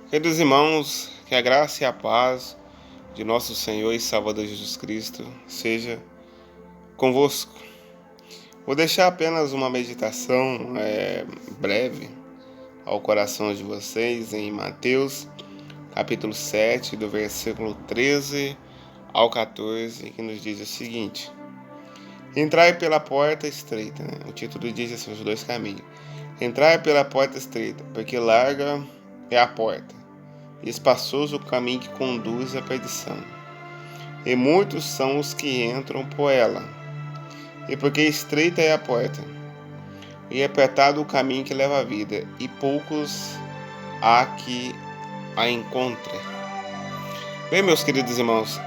Queridos irmãos, que a graça e a paz de nosso Senhor e Salvador Jesus Cristo seja convosco. Vou deixar apenas uma meditação breve ao coração de vocês em Mateus, capítulo 7, do versículo 13 ao 14, que nos diz o seguinte: Entrai pela porta estreita, né? O título diz assim, os dois caminhos. Entrai pela porta estreita, porque larga é a porta, e espaçoso o caminho que conduz à perdição. E muitos são os que entram por ela. E porque estreita é a porta, e apertado o caminho que leva à vida, e poucos há que a encontrem. Bem, meus queridos irmãos,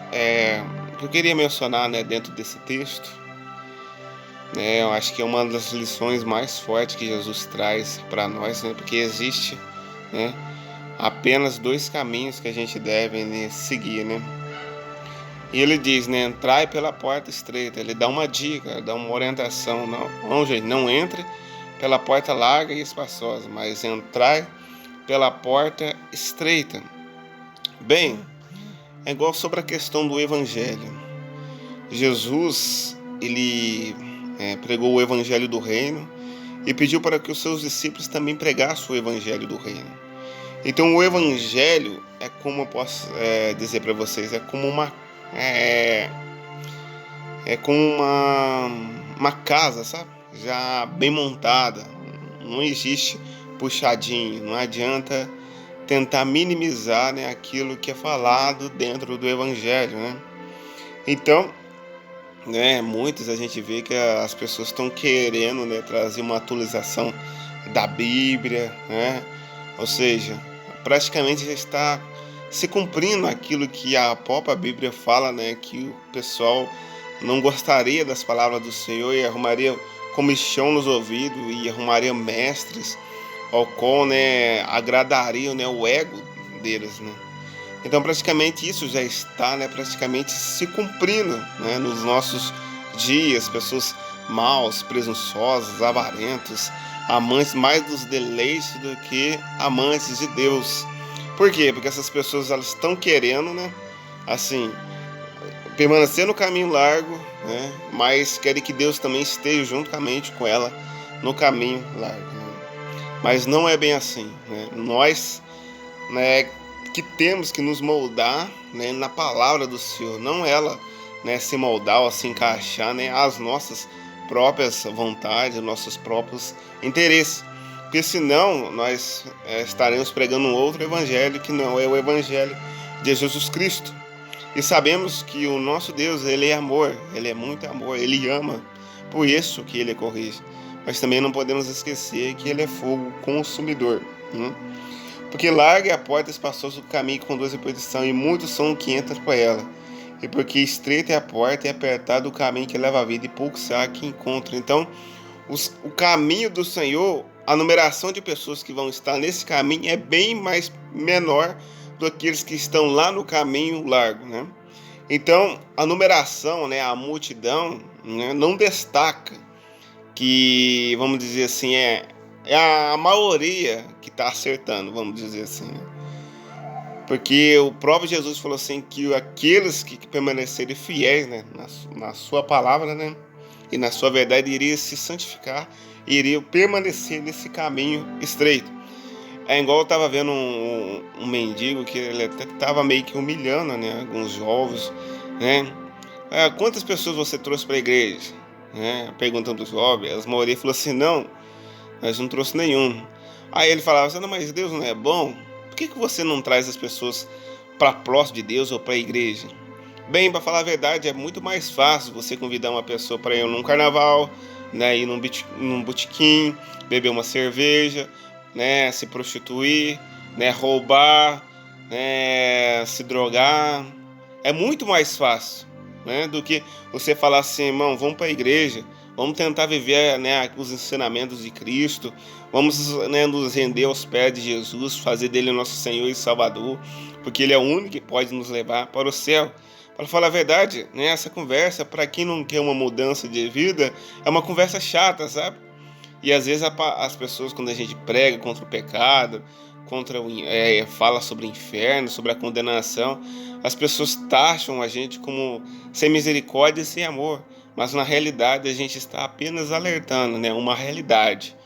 o que eu queria mencionar, dentro desse texto, eu acho que é uma das lições mais fortes que Jesus traz para nós, porque existe, apenas dois caminhos que a gente deve seguir, E ele diz, entrai pela porta estreita. Ele dá uma dica, dá uma orientação. Não, gente, não entre pela porta larga e espaçosa, mas entrai pela porta estreita. Bem, é igual sobre a questão do evangelho. Jesus, ele pregou o evangelho do reino e pediu para que os seus discípulos também pregassem o evangelho do reino. Então o evangelho é como eu posso dizer para vocês, é como uma casa, sabe? Já bem montada. Não existe puxadinho. Não adianta tentar minimizar, aquilo que é falado dentro do evangelho, Então, muitos a gente vê que as pessoas estão querendo, trazer uma atualização da Bíblia, Ou seja, praticamente já está se cumprindo aquilo que a própria Bíblia fala, que o pessoal não gostaria das palavras do Senhor e arrumaria comichão nos ouvidos e arrumaria mestres ao qual, agradariam, o ego deles, Então praticamente isso já está, praticamente se cumprindo, nos nossos dias. Pessoas maus, presunçosas, avarentos, amantes mais dos deleites do que amantes de Deus. Por quê? Porque essas pessoas elas estão querendo, assim, permanecer no caminho largo, mas querem que Deus também esteja juntamente com ela no caminho largo. Mas não é bem assim, Nós, que temos que nos moldar, na palavra do Senhor, não ela, se moldar ou se encaixar, às nossas próprias vontades, nossos próprios interesses. Porque senão nós estaremos pregando um outro evangelho que não é o evangelho de Jesus Cristo. E sabemos que o nosso Deus, ele é amor, ele é muito amor, ele ama, por isso que ele corrige. Mas também não podemos esquecer que ele é fogo consumidor. Porque larga é a porta espaçosa do caminho que conduz à perdição, e muitos são que entram por ela. E porque estreita é a porta e apertado o caminho que leva à vida, e poucos há que encontram. Então, o caminho do Senhor, a numeração de pessoas que vão estar nesse caminho é bem mais menor do que aqueles que estão lá no caminho largo, Então, a numeração, a multidão, não destaca que, vamos dizer assim, é a maioria que está acertando, vamos dizer assim, Porque o próprio Jesus falou assim que aqueles que permanecerem fiéis, na sua palavra, e na sua verdade, iriam se santificar e iriam permanecer nesse caminho estreito. É igual eu estava vendo um mendigo que ele até estava meio que humilhando, alguns jovens, quantas pessoas você trouxe para a igreja? Perguntando os jovens, a maioria falou assim, não, mas não trouxe nenhum. Aí ele falava assim, não, mas Deus não é bom? Por que você não traz as pessoas para próximo de Deus ou para a igreja? Bem, para falar a verdade, é muito mais fácil você convidar uma pessoa para ir num carnaval, ir num botequim, beber uma cerveja, se prostituir, roubar, se drogar. É muito mais fácil, do que você falar assim, irmão, vamos para a igreja, vamos tentar viver, os ensinamentos de Cristo, vamos, nos render aos pés de Jesus, fazer dele o nosso Senhor e Salvador, porque ele é o único que pode nos levar para o céu. Para falar a verdade, essa conversa, para quem não quer uma mudança de vida, é uma conversa chata, sabe? E às vezes as pessoas, quando a gente prega contra o pecado, fala sobre o inferno, sobre a condenação, as pessoas taxam a gente como sem misericórdia e sem amor, mas na realidade a gente está apenas alertando, né, uma realidade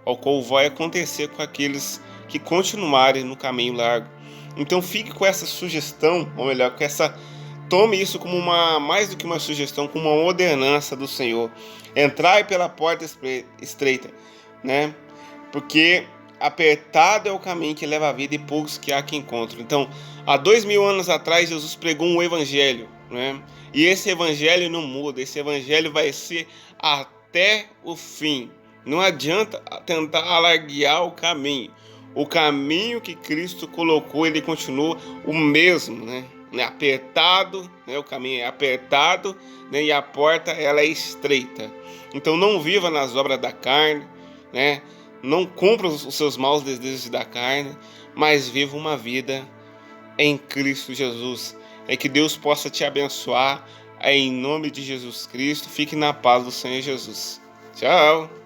ao qual vai acontecer com aqueles que continuarem no caminho largo. Então fique com essa sugestão, ou melhor, tome isso como mais do que uma sugestão, como uma ordenança do Senhor. Entrai pela porta estreita, né? Porque apertado é o caminho que leva à vida e poucos que há que encontram. Então, há 2000 anos atrás, Jesus pregou um evangelho, né? E esse evangelho não muda, esse evangelho vai ser até o fim. Não adianta tentar alargar o caminho. O caminho que Cristo colocou, ele continua o mesmo, né? Apertado, né? O caminho é apertado, né? E a porta ela é estreita. Então não viva nas obras da carne, né? Não cumpra os seus maus desejos da carne, mas viva uma vida em Cristo Jesus. É que Deus possa te abençoar, em nome de Jesus Cristo. Fique na paz do Senhor Jesus. Tchau!